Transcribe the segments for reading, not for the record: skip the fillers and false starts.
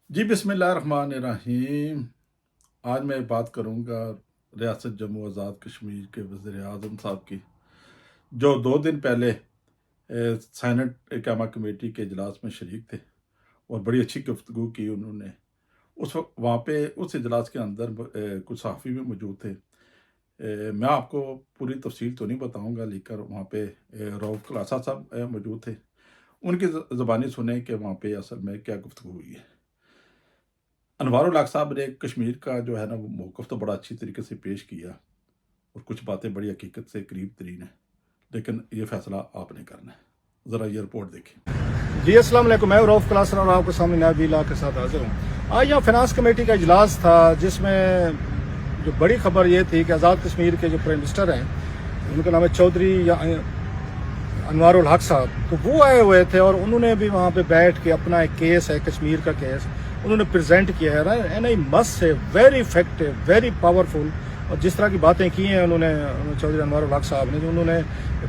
جی बिस्मिल्लाहिर्रहमानिर्रहीम। आज मैं बात करूंगा रियासत जम्मू आज़ाद कश्मीर के वज़ीर आज़म साहब की, जो 2 दिन पहले सैनेट इकामा कमेटी के इजलास में शरीक थे और बड़ी अच्छी गुफ्तगू की उन्होंने। उस वक्त वहाँ पे उस इजलास के अंदर कुछ सहाफ़ी भी मौजूद थे। मैं आपको पूरी तफसील तो नहीं बताऊंगा, लेकर वहाँ पे रऊफ़ खलासा साहब मौजूद थे। उनकी ज़बानी सुने कि वहाँ पे असल में क्या गुफ्तगू हुई है। अनवारुल हक साहब ने कश्मीर का जो है ना वो मौक़िफ़ तो बड़ा अच्छी तरीके से पेश किया और कुछ बातें बड़ी हकीकत से करीब तरीन है, लेकिन ये फैसला आपने करना है। ज़रा ये रिपोर्ट देखें। जी अस्सलाम वालेकुम। मैं रऊफ़ खलासा और आपके सामने नया बिला के साथ हाजिर हूँ। आज यहाँ फाइनेंस कमेटी का इजलास था, जिसमें जो बड़ी खबर ये थी कि आज़ाद कश्मीर के जो प्राइम मिनिस्टर हैं, उनका नाम है चौधरी अनवारुल हक साहब, तो वो आए हुए थे और उन्होंने भी वहाँ पे बैठ के अपना एक केस है, कश्मीर का केस उन्होंने प्रेजेंट किया है। And I must say very effective, very powerful. और जिस तरह की बातें की हैं उन्होंने चौधरी अनवारुल हक साहब ने, जो उन्होंने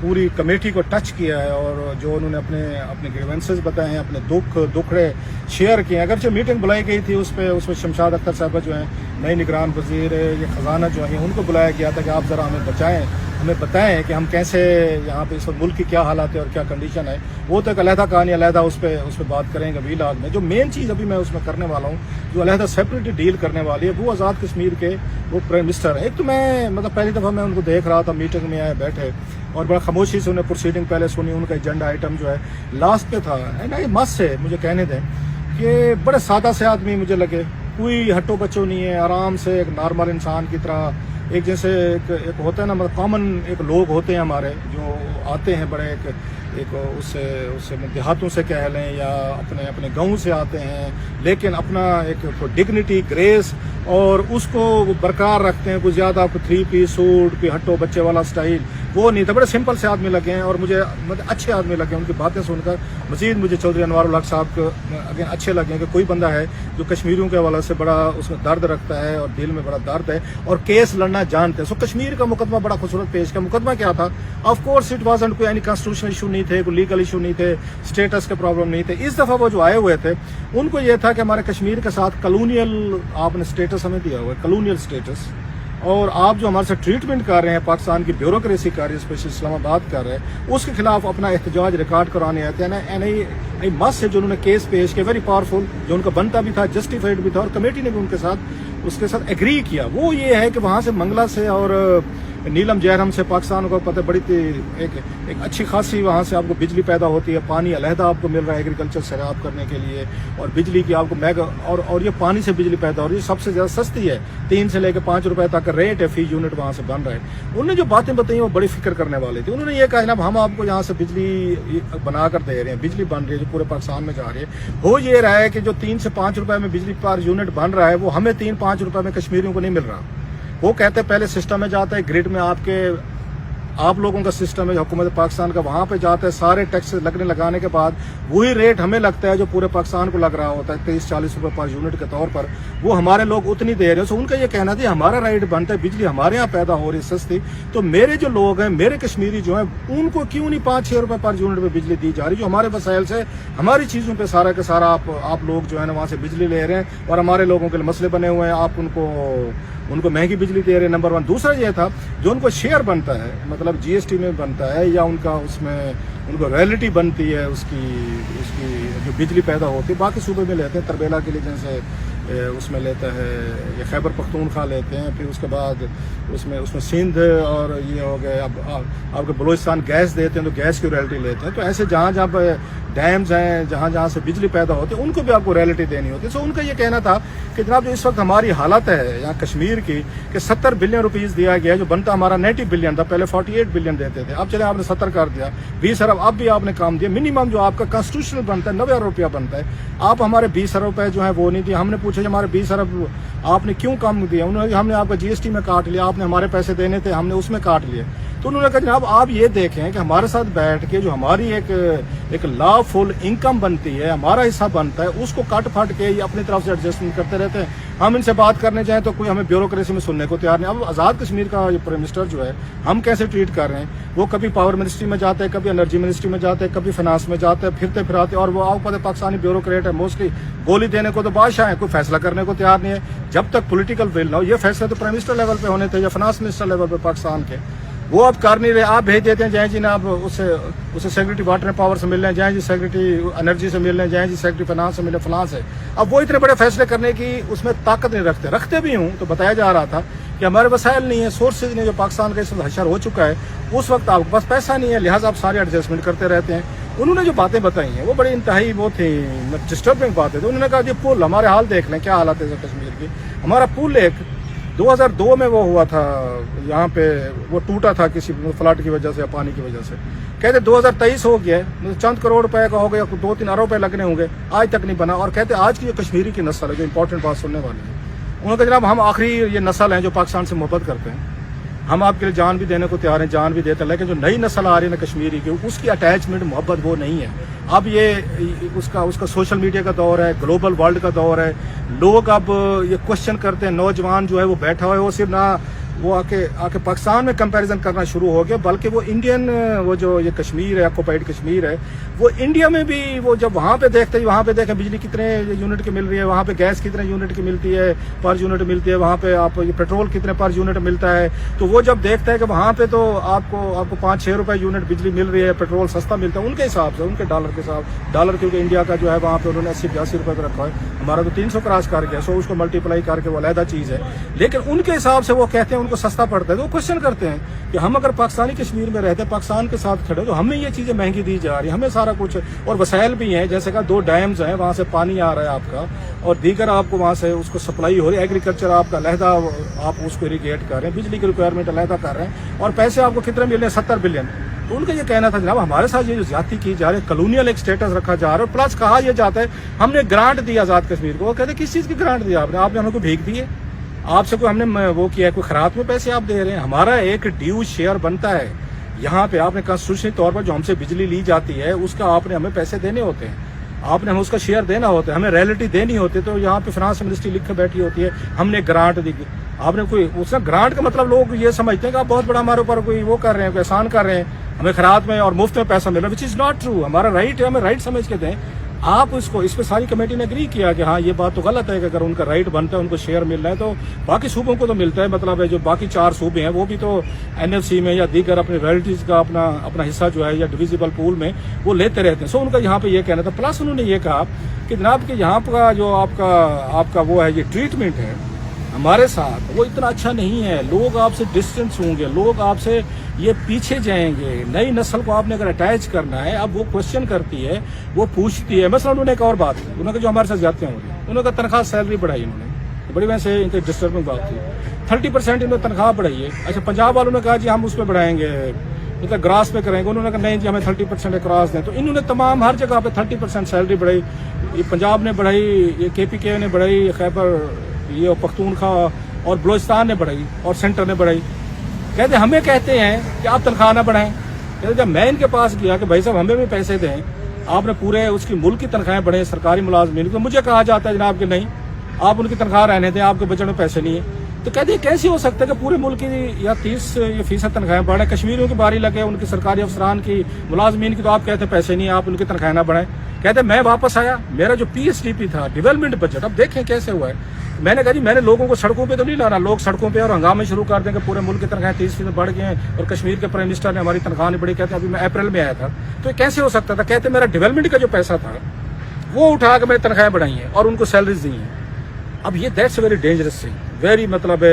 पूरी कमेटी को टच किया है और जो उन्होंने अपने ग्रीवेंसेस बताए हैं, अपने दुखड़े शेयर किए हैं। अगरचे मीटिंग बुलाई गई थी उसमें शमशाद अख्तर साहब जो हैं नई निगरान वजीर ये ख़जाना जो हैं, उनको बुलाया गया था कि आप ज़रा हमें बचाएं, हमें बताएं कि हम कैसे यहाँ पे इस वक्त मुल्क की क्या हालात है और क्या कंडीशन है। वो तो एक अलहदा कहानी, अलहदा उस पर बात करेंगे अभी। लाग में जो मेन चीज़ अभी मैं उसमें करने वाला हूँ, जो अलहदा सेपरेटली डील करने वाली है, वो आज़ाद कश्मीर के वो प्राइम मिनिस्टर है। एक तो मैं मतलब पहली दफ़ा मैं उनको देख रहा था, मीटिंग में आए बैठे और बड़ा खामोशी से उन्हें प्रोसीडिंग पहले सुनी। उनका एजेंडा आइटम जो है लास्ट पे था। एंड आई मस्ट से मुझे कहने दें कि बड़े सादा से आदमी मुझे लगे, कोई हट्टो बच्चो नहीं है, आराम से एक नॉर्मल इंसान की तरह, एक जैसे एक होता है ना, मतलब कॉमन एक लोग होते हैं हमारे जो आते हैं बड़े एक उससे देहातों से कह लें या अपने गांव से आते हैं, लेकिन अपना एक डिग्निटी, ग्रेस और उसको वो बरकरार रखते हैं। कुछ ज़्यादा आपको 3 पीस सूट, कोई हट्टो बच्चे वाला स्टाइल वो नहीं था। बड़े सिंपल से आदमी लगे हैं और मुझे मतलब अच्छे आदमी लगे। उनकी बातें सुनकर मजीद मुझे चौधरी अनवारुल हक साहब को अगेन अच्छे लगे कि कोई बंदा है जो कश्मीरियों के हवाले से बड़ा उसमें दर्द रखता है और दिल में बड़ा दर्द है और केस लड़ना जानते हैं। सो कश्मीर का मुकदमा बड़ा खूबसूरत पेश किया। मुकदमा क्या था? ऑफ कोर्स इट वाजंट कोई एनी कॉन्स्टिट्यूशनल इशू नहीं थे, कोई लीगल इशू नहीं थे, स्टेटस के प्रॉब्लम नहीं थे। इस दफ़ा वो जो आए हुए थे उनको ये था कि हमारे कश्मीर के साथ कॉलोनियल आपने स्टेटस हमें दिया हुआ है, कॉलोनियल स्टेटस, और आप जो हमारे साथ ट्रीटमेंट कर रहे हैं, पाकिस्तान की ब्यूरोक्रेसी कर रही है, स्पेशल इस्लामाबाद कर रहे हैं, उसके खिलाफ अपना एहतजाज रिकॉर्ड कराने आते हैं ना। एन मस्ट से जो उन्होंने केस पेश किया, वेरी पावरफुल, जो उनका बनता भी था, जस्टिफाइड भी था, और कमेटी ने भी उसके साथ एग्री किया। वो ये है कि वहाँ से मंगला से और नीलम जहरम से पाकिस्तान को पता बड़ी एक अच्छी खासी वहाँ से आपको बिजली पैदा होती है, पानी अलहदा आपको मिल रहा है एग्रीकल्चर सैराब करने के लिए, और बिजली की आपको मेगा और ये पानी से बिजली पैदा हो रही है, सबसे ज़्यादा सस्ती है, 3 से लेकर 5 रुपए तक का रेट है फी यूनिट वहाँ से बन रहा है। उन्होंने जो बातें बताई वो बड़ी फिक्र करने वाली थी। उन्होंने ये कहा ना, हम आपको यहाँ से बिजली बना कर दे रहे हैं, बिजली बन रही है जो पूरे पाकिस्तान में जा रही है। हो ये रहा है कि जो 3 से 5 रुपए में बिजली पर यूनिट बन रहा है वो हमें 3-5 रुपए में कश्मीरियों को नहीं मिल रहा। वो कहते हैं पहले सिस्टम में जाता है, ग्रिड में आप लोगों का सिस्टम है हुकूमत पाकिस्तान का, वहाँ पे जाता है, सारे टैक्स लगाने के बाद वही रेट हमें लगता है जो पूरे पाकिस्तान को लग रहा होता है 23-40 रुपए पर यूनिट के तौर पर, वो हमारे लोग उतनी दे रहे हैं। तो उनका ये कहना था हमारा राइट बनता है, बिजली हमारे यहाँ पैदा हो रही है सस्ती, तो मेरे जो लोग हैं, मेरे कश्मीरी जो हैं, उनको क्यों नहीं 5-6 रुपए पर यूनिट में बिजली दी जा रही, जो हमारे वसाइल से हमारी चीज़ों पर सारा का सारा आप लोग जो है ना वहाँ से बिजली ले रहे हैं और हमारे लोगों के लिए मसले बने हुए हैं, आप उनको महंगी बिजली दे रहे हैं। नंबर 1। दूसरा ये था जो उनको शेयर बनता है, मतलब जीएसटी में बनता है या उनका उसमें उनको रॉयल्टी बनती है, उसकी जो बिजली पैदा होती है, बाकी सूबे में लेते हैं, तरबेला के लिए जैसे उसमें लेता है, ये खैबर पख्तूनख्वा लेते हैं, फिर उसके बाद उसमें सिंध और ये हो गए, अब आपके बलूचिस्तान गैस देते हैं तो गैस की रॉयल्टी लेते हैं। तो ऐसे जहाँ पर डैम्स हैं, जहाँ से बिजली पैदा होती है, उनको भी आपको रॉयल्टी देनी होती है। सो उनका ये कहना था कि जनाब जो इस वक्त हमारी हालत है यहाँ कश्मीर की कि 70 बिलियन रुपीज़ दिया गया है, जो बनता हमारा 90 बिलियन था, पहले 48 बिलियन देते थे, अब चले आपने 70 कर दिया, 20 अरब अब भी आपने काम दिया। मिनिमम जो आपका कॉन्स्टिट्यूशनल बनता है 90 अरब रुपया बनता है, आप हमारे 20 अरब रुपये जो है वो नहीं दिए। हमने पूछा हमारे 20 अरब आपने क्यों कम दिया? उन्होंने हमने आपका जीएसटी में काट लिया, आपने हमारे पैसे देने थे, हमने उसमें काट लिए। तो उन्होंने कहा जनाब आप ये देखें कि हमारे साथ बैठ के जो हमारी एक लॉफुल इनकम बनती है, हमारा हिस्सा बनता है, उसको काट फाट के ये अपनी तरफ से एडजस्टमेंट करते रहते हैं। हम इनसे बात करने जाएं तो कोई हमें ब्यूरोक्रेसी में सुनने को तैयार नहीं। अब आज़ाद कश्मीर का ये प्राइम मिनिस्टर जो है हम कैसे ट्रीट कर रहे हैं, वो कभी पावर मिनिस्ट्री में जाते हैं, कभी एनर्जी मिनिस्ट्री में जाते हैं, कभी फाइनेंस में जाते हैं, फिरते फिराते, और वो आप पता पाकिस्तानी ब्यूरोक्रेट है, मोस्टली गोली देने को तो बादशाह है, कोई फैसला करने को तैयार नहीं है। जब तक पॉलिटिकल विल ना हो, ये फैसले तो प्राइम मिनिस्टर लेवल पे होने थे या फाइनेंस मिनिस्टर लेवल पे पाकिस्तान के, वो अब कर नहीं रहे। आप भेज देते हैं, जाए जी ना आप उससे सेक्रेटरी वाटर एंड पावर से मिल रहे हैं, जाए जी सेक्रेटरी एनर्जी से मिल रहे हैं, जाए जी सेक्रेटरी फाइनेंस से मिले फलां से। अब वो इतने बड़े फैसले करने की उसमें ताकत नहीं रखते भी हूँ तो बताया जा रहा था कि हमारे वसाइल नहीं है, सोर्सेज नहीं, जो पाकिस्तान का इस वक्त हशर हो चुका है, उस वक्त आपके पास पैसा नहीं है, लिहाजा आप सारे एडजस्टमेंट करते रहते हैं। उन्होंने जो बातें बताई हैं वो बड़ी इंतहाई वो थी डिस्टर्बिंग बातें। तो उन्होंने कहा जी पुल, हमारे हाल देख लें क्या हालत है कश्मीर की। हमारा पुल एक 2002 में वो हुआ था, यहाँ पे वो टूटा था किसी फ्लड की वजह से या पानी की वजह से। कहते 2023 हो गया है, चंद करोड़ रुपए का हो गया, 2-3 अरब रुपए लगने होंगे, आज तक नहीं बना। और कहते आज की जो कश्मीरी की नस्ल है, जो इंपॉर्टेंट बात सुनने वाली है, उन्होंने कहा जनाब हम आखिरी ये नस्ल हैं जो पाकिस्तान से मोहब्बत करते हैं, हम आपके लिए जान भी देने को तैयार हैं, जान भी देते हैं, लेकिन जो नई नस्ल आ रही है ना कश्मीरी की, उसकी अटैचमेंट मोहब्बत वो नहीं है। अब ये उसका सोशल मीडिया का दौर है, ग्लोबल वर्ल्ड का दौर है, लोग अब ये क्वेश्चन करते हैं। नौजवान जो है वो बैठा हुआ है, वो सिर्फ ना वो आके पाकिस्तान में कंपैरिजन करना शुरू हो गया, बल्कि वो इंडियन वो जो ये कश्मीर है, ऑक्युपाइड कश्मीर है, वो इंडिया में भी वो जब वहाँ पे देखते हैं, वहाँ पे देखें बिजली कितने यूनिट की मिल रही है, वहाँ पे गैस कितने यूनिट की मिलती है, पर यूनिट मिलती है, वहाँ पे आप ये पेट्रोल कितने पर यूनिट मिलता है, तो वो जब देखता है कि वहाँ पे तो आपको 5-6 रुपए यूनिट बिजली मिल रही है, पेट्रोल सस्ता मिलता है, उनके हिसाब से, उनके डॉलर के साथ, डॉलर क्योंकि इंडिया का जो है वहाँ पे उन्होंने 80-82 रुपए पे रखा है, हमारा तो 300 क्रॉस कर गया, सो उसको मल्टीप्लाई करके वो अलहदा चीज़ है। लेकिन उनके हिसाब से वो कहते हैं उनको सस्ता पड़ता है, तो क्वेश्चन करते हैं कि हम अगर पाकिस्तानी कश्मीर में रहते हैं, पाकिस्तान के साथ खड़े, तो हमें ये चीज़ें महंगी दी जा रही है, हमें सारा कुछ, और वसाइल भी हैं, जैसे कहा 2 डैम्स हैं, वहाँ से पानी आ रहा है आपका, और दीगर आपको वहाँ से उसको सप्लाई हो रही है, एग्रीकल्चर आपका अलहदा आप उसको इरीगेट कर रहे हैं, बिजली की रिक्वायरमेंट अलहदा कर रहे हैं, और पैसे आपको कितने मिल रहे हैं, 70 बिलियन। तो उनका ये कहना था जनाब हमारे साथ ये जो ज्यादती की जा रही है, कॉलोनियल एक स्टेटस रखा जा रहा है, और प्लस कहा यह जाता है हमने ग्रांट दी आज़ाद कश्मीर को। वो कहते किस चीज़ की ग्रांट दी आपने हमें कोई भीख दी है, आपसे कोई हमने वो किया है, कोई खराब में पैसे आप दे रहे हैं। हमारा एक ड्यू शेयर बनता है यहाँ पे, आपने कॉन्स्टिट्यूशनल तौर पर जो हमसे बिजली ली जाती है उसका आपने हमें पैसे देने होते हैं, आपने हमें उसका शेयर देना होता है, हमें रॉयल्टी देनी होती है। तो यहाँ पे फाइनेंस मिनिस्ट्री लिख के बैठी होती है हमने ग्रांट दी, आपने कोई उसका ग्रांट का मतलब लोग ये समझते हैं कि आप बहुत बड़ा हमारे ऊपर कोई वो कर रहे हैं, कोई एहसान कर रहे हैं, हमें खराब में और मुफ्त में पैसा मिल रहा है, विच इज़ नॉट ट्रू। हमारा राइट है, हमें राइट समझ के दें। आप इसको इस पे सारी कमेटी ने एग्री किया कि हाँ ये बात तो गलत है कि अगर उनका राइट बनता है, उनको शेयर मिल रहा है, तो बाकी सूबों को तो मिलता है, मतलब है जो बाकी 4 सूबे हैं वो भी तो एनएफसी में या दीगर अपने रॉयल्टीज का अपना हिस्सा जो है या डिविजिबल पूल में वो लेते रहते हैं। सो उनका यहाँ पे ये कहना था। प्लस उन्होंने ये कहा कि जनाब कि यहाँ का जो आपका वो है ये ट्रीटमेंट है हमारे साथ, वो इतना अच्छा नहीं है, लोग आपसे डिस्टेंस होंगे, लोग आपसे ये पीछे जाएंगे। नई नस्ल को आपने अगर अटैच करना है, अब वो क्वेश्चन करती है, वो पूछती है। मसला उन्होंने एक और बात की, उन्होंने जो हमारे साथ जाते हैं उन्होंने कहा तनख्वाह सैलरी बढ़ाई, उन्होंने बड़ी वैसे इनकी डिस्टर्बिंग बात थी, 30% इन्होंने तनख्वाह बढ़ाई है। अच्छा पंजाब वालों ने कहा जी हम उस पर बढ़ाएंगे, मतलब ग्रास पे करेंगे, उन्होंने कहा नहीं जी हमें 30% क्रॉस दें। तो इन्होंने तमाम हर जगह पे 30% सैलरी बढ़ाई, ये पंजाब ने बढ़ाई, ये KPK ने बढ़ाई, खैबर ये पख्तूनख्वा और बलोचिस्तान ने बढ़ाई और सेंटर ने बढ़ाई। कहते हमें कहते हैं कि आप तनख्वाह ना बढ़ाएं। कहते जब मैं इनके पास गया कि भाई साहब हमें भी पैसे दें, आपने पूरे उसकी मुल्क की तनख्वाहें बढ़ाएं सरकारी मुलाजमीन, तो मुझे कहा जाता है जनाब कि नहीं आप उनकी तनख्वाह रहने दें, आपके बजट में पैसे नहीं है। तो कहते कैसे हो सकता है कि पूरे मुल्क की या 30% तनख्वाहें बढ़े, कश्मीरियों की बारी लगे, उनकी सरकारी अफसरान की, मुलाजमीन की, तो आप कहते हैं पैसे नहीं है, आप उनकी तनख्वाह ना बढ़ाएं। कहते मैं वापस आया, मेरा जो PSDP था डेवलपमेंट बजट, अब देखें कैसे हुआ है। मैंने कहा जी मैंने लोगों को सड़कों पे तो नहीं लाना, लोग सड़कों पे और हंगामे शुरू कर देंगे, पूरे मुल्क की तनख्वाहें 30% बढ़ गए हैं और कश्मीर के प्राइम मिनिस्टर ने हमारी तनख्वाह नहीं बढ़ी। कहते अभी मैं अप्रैल में आया था, तो ये कैसे हो सकता था। कहते मेरा डेवलपमेंट का जो पैसा था वो उठा के मैंने तनख्वाहें बढ़ाई हैं और उनको सैलरीज दी हैं। अब ये that's very dangerous thing, very मतलब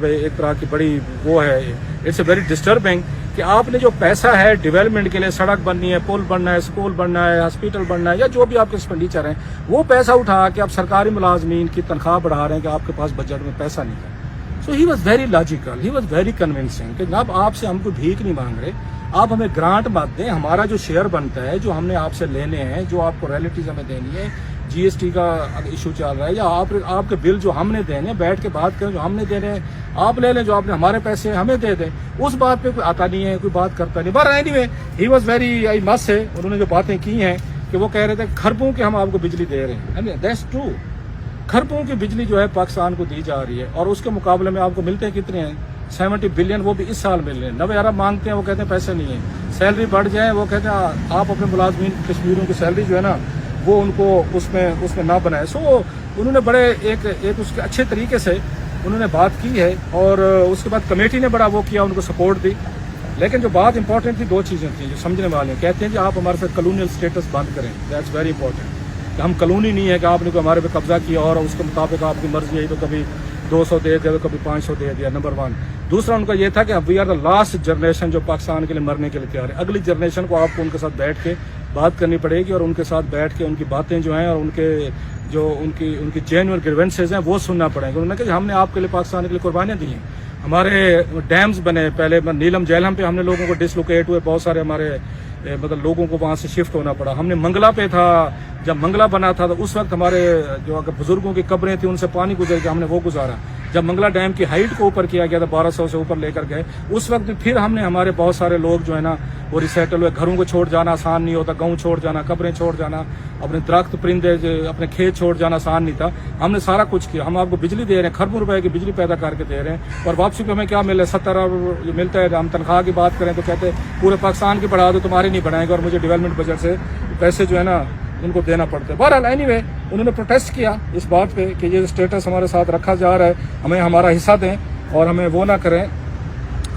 है एक तरह की बड़ी वो है, इट्स ए वेरी डिस्टर्बिंग कि आपने जो पैसा है डेवलपमेंट के लिए, सड़क बननी है, पुल बनना है, स्कूल बनना है, हॉस्पिटल बनना है, या जो भी आपके एक्सपेंडिचर हैं, वो पैसा उठा के आप सरकारी मुलाजमीन की तनख्वाह बढ़ा रहे हैं कि आपके पास बजट में पैसा नहीं है। So he was very logical, he was very convincing कि जनाब आपसे हम कोई भीख नहीं मांग रहे, आप हमें ग्रांट मत दें, हमारा जो शेयर बनता है, जो हमने आपसे लेने हैं, जो आपको रॉयल्टीज हमें देनी है, GST का इशू चल रहा है, या आपके बिल जो हमने देने, बैठ के बात करें, जो हमने देने हैं आप ले लें, जो आपने हमारे पैसे हमें दे दें, उस बात पे कोई आता नहीं है, कोई बात करता नहीं। But anyway he was very I must say, उन्होंने जो बातें की हैं कि वो कह रहे थे खरबों के हम आपको बिजली दे रहे हैं, दैट्स ट्रू, खरबों की बिजली जो है पाकिस्तान को दी जा रही है, और उसके मुकाबले में आपको मिलते हैं कितने हैं? 70 बिलियन, वो भी इस साल मिल रहे हैं। 90 अरब मांगते हैं, वो कहते हैं पैसे नहीं है। सैलरी बढ़ जाए, वो कहते हैं आप अपने मुलाजमीन कश्मीरियों की सैलरी जो है ना वो उनको उसमें ना बनाए। सो उन्होंने बड़े एक उसके अच्छे तरीके से उन्होंने बात की है, और उसके बाद कमेटी ने बड़ा वो किया, उनको सपोर्ट दी। लेकिन जो बात इंपॉर्टेंट थी, दो चीज़ें थी जो समझने वाले हैं। कहते हैं कि आप हमारे साथ कॉलोनियल स्टेटस बंद करें, दैट्स वेरी इंपॉर्टेंट। कि हम कॉलोनी नहीं है कि आपने कोई हमारे पे कब्जा किया और उसके मुताबिक आपकी मर्जी है तो कभी 200 दे दिया तो कभी 500 दे दिया, नंबर 1। दूसरा उनका ये था कि we are the last generation जो पाकिस्तान के लिए मरने के लिए तैयार है। अगली जनरेशन को आपको उनके साथ बैठ के बात करनी पड़ेगी, और उनके साथ बैठ के उनकी बातें जो हैं और उनकी जेन्युइन ग्रीवेंसेज हैं वो सुनना पड़ेगा। उन्होंने कहा कि हमने आपके लिए, पाकिस्तान के लिए कुर्बानियाँ दी हैं। हमारे डैम्स बने, पहले नीलम झेलम पे हमने लोगों को डिसलोकेट हुए, बहुत सारे हमारे मतलब लोगों को वहाँ से शिफ्ट होना पड़ा। हमने मंगला पे था, जब मंगला बना था तो उस वक्त हमारे जो अगर बुजुर्गों की कब्रें थी उनसे पानी गुजर के हमने वो गुजारा। जब मंगला डैम की हाइट को ऊपर किया गया था, 1200 से ऊपर लेकर गए, उस वक्त फिर हमने हमारे बहुत सारे लोग जो है ना वो रिसेटल हुए। घरों को छोड़ जाना आसान नहीं होता, गाँव छोड़ जाना, कब्रें छोड़ जाना, अपने दरख्त परिंदे अपने खेत छोड़ जाना आसान नहीं था। हमने सारा कुछ किया। हम आपको बिजली दे रहे हैं, खरबों रुपए की बिजली पैदा करके दे रहे हैं, और वापसी पे हमें क्या मिल रहा है? 70 अरब मिलता है। हम तनख्वाह की बात करें तो कहते हैं पूरे पाकिस्तान की बढ़ा दो, तुम्हारी नहीं बढ़ाएंगे, और मुझे डेवलपमेंट बजट से पैसे जो है ना उनको देना पड़ता है। बहरहाल एनीवे उन्होंने प्रोटेस्ट किया इस बात पे कि ये स्टेटस हमारे साथ रखा जा रहा है, हमें हमारा हिस्सा दें और हमें वो ना करें।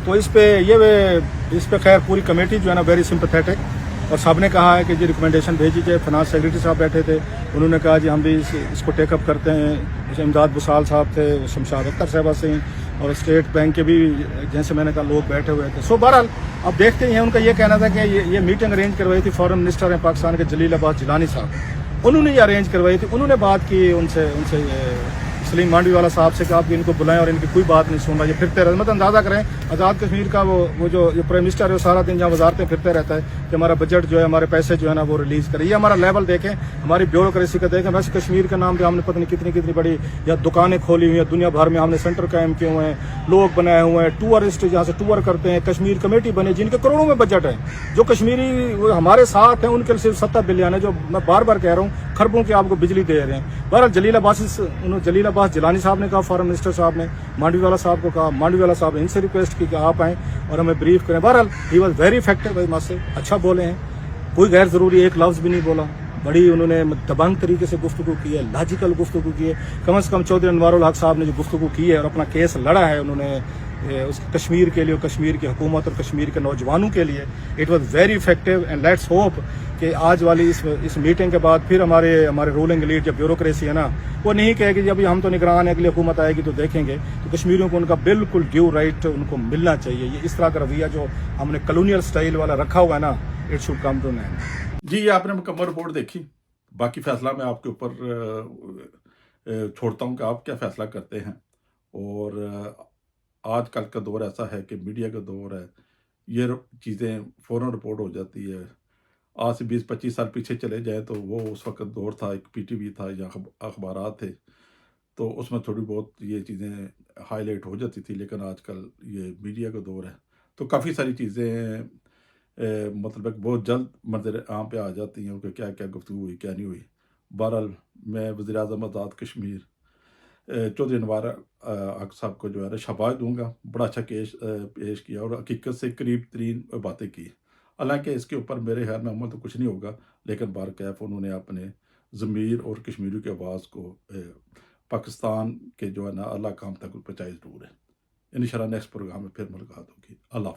तो इस पे खैर पूरी कमेटी जो है ना वेरी सिंपैथेटिक, और सब ने कहा है कि जी रिकमेंडेशन भेजी जाए। फाइनेंस सेक्रेटरी साहब बैठे थे, उन्होंने कहा जी हम भी इसको टेकअप करते हैं। जैसे इमदाद बुसाल साहब थे, शमशाद अख्तर साहबा सिंह, और स्टेट बैंक के भी जैसे मैंने कहा लोग बैठे हुए थे। सो बहरहाल अब देखते हैं। उनका ये कहना था कि ये मीटिंग अरेंज करवाई थी फॉरेन मिनिस्टर हैं पाकिस्तान के जलील अब्बास जिलानी साहब, उन्होंने ये अरेंज करवाई थी। उन्होंने बात की उनसे सलीम मांडवी वाला साहब से कि आप इनको बुलाएं, और इनकी कोई बात नहीं सुन रहा। ये फिरते रहते, मतलब अंदाजा करें आज़ाद कश्मीर का वो जो प्राइम मिनिस्टर है वो सारा दिन जहाँ वजारतें फिरते रहता है कि हमारा बजट जो है, हमारे पैसे जो है ना वो रिलीज करें। ये हमारा लेवल देखें, हमारी ब्यूरोक्रेसी का देखें। वैसे कश्मीर के नाम पे हमने पता नहीं कितनी बड़ी या दुकानें खोली हुई हैं, दुनिया भर में हमने सेंटर कायम किए हुए हैं, लोग बनाए हुए हैं, टूरिस्ट जहाँ से टूर करते हैं। कश्मीर कमेटी बने जिनके करोड़ों में बजट है, जो कश्मीरी हमारे साथ हैं उनके सिर्फ 70 बिलियन है, जो मैं बार बार कह रहा हूँ खरबों की आपको बिजली दे रहे हैं। बहरहाल जलील अब्बास जिलानी साहब ने कहा, फॉरेन मिनिस्टर साहब ने मांडवी वाला साहब को कहा, मांडवी वाला साहब ने इनसे रिक्वेस्ट की कि आप आएँ और हमें ब्रीफ करें। बहरहाल ही वॉज वेरी इफेक्टिव, भाई से अच्छा बोले हैं, कोई गैर जरूरी एक लफ्ज भी नहीं बोला। बड़ी उन्होंने दबंग तरीके से गुफ्तगू की है, लॉजिकल गुफ्तगू की है। कम से कम चौधरी अनवारुल हक साहब ने जो गुफ्तगू की है और अपना केस लड़ा है उन्होंने उस कश्मीर के लिए, कश्मीर की हुकूमत और कश्मीर के नौजवानों के लिए, it was very effective. And let's hope कि आज वाली इस मीटिंग के बाद फिर हमारे रूलिंग लीड जो ब्यूरोक्रेसी है ना वो नहीं कहेगी जब हम तो निगरान है, अगली हुकूमत आएगी तो देखेंगे। तो कश्मीरियों को उनका बिल्कुल ड्यू राइट उनको मिलना चाहिए। ये इस तरह का रवैया जो हमने कॉलोनियल स्टाइल वाला रखा हुआ है ना, it should come to an end. जी, ये आपने मुकम्मल रिपोर्ट देखी, बाकी फैसला मैं आपके ऊपर छोड़ता हूँ कि आप क्या फैसला करते हैं। और आजकल का दौर ऐसा है कि मीडिया का दौर है, ये चीज़ें फ़ौरन रिपोर्ट हो जाती है। आज से 20-25 साल पीछे चले जाए तो वो उस वक्त दौर था, एक पीटीवी था या अखबारात थे, तो उसमें थोड़ी बहुत ये चीज़ें हाईलाइट हो जाती थी। लेकिन आजकल ये मीडिया का दौर है तो काफ़ी सारी चीज़ें मतलब एक बहुत जल्द मंजर आम पे आ जाती हैं कि क्या क्या गुफ्तगू हुई, क्या नहीं हुई। बहरहाल मैं वज़ीर-ए-आज़म आज़ाद कश्मीर चौधरी अनवर हक साहब को जो है ना शाबाश दूंगा, बड़ा अच्छा केस पेश किया और हकीकत से करीब तरीन बातें की। हालांकि इसके ऊपर मेरे ख्याल में अमल तो कुछ नहीं होगा, लेकिन बारकैफ उन्होंने अपने ज़मीर और कश्मीरी की आवाज़ को पाकिस्तान के जो है ना अल्लाह काम तक पहुँचाई ज़रूर है। इंशाल्लाह नेक्स्ट प्रोग्राम में फिर मुलाकात होगी। अल्लाह।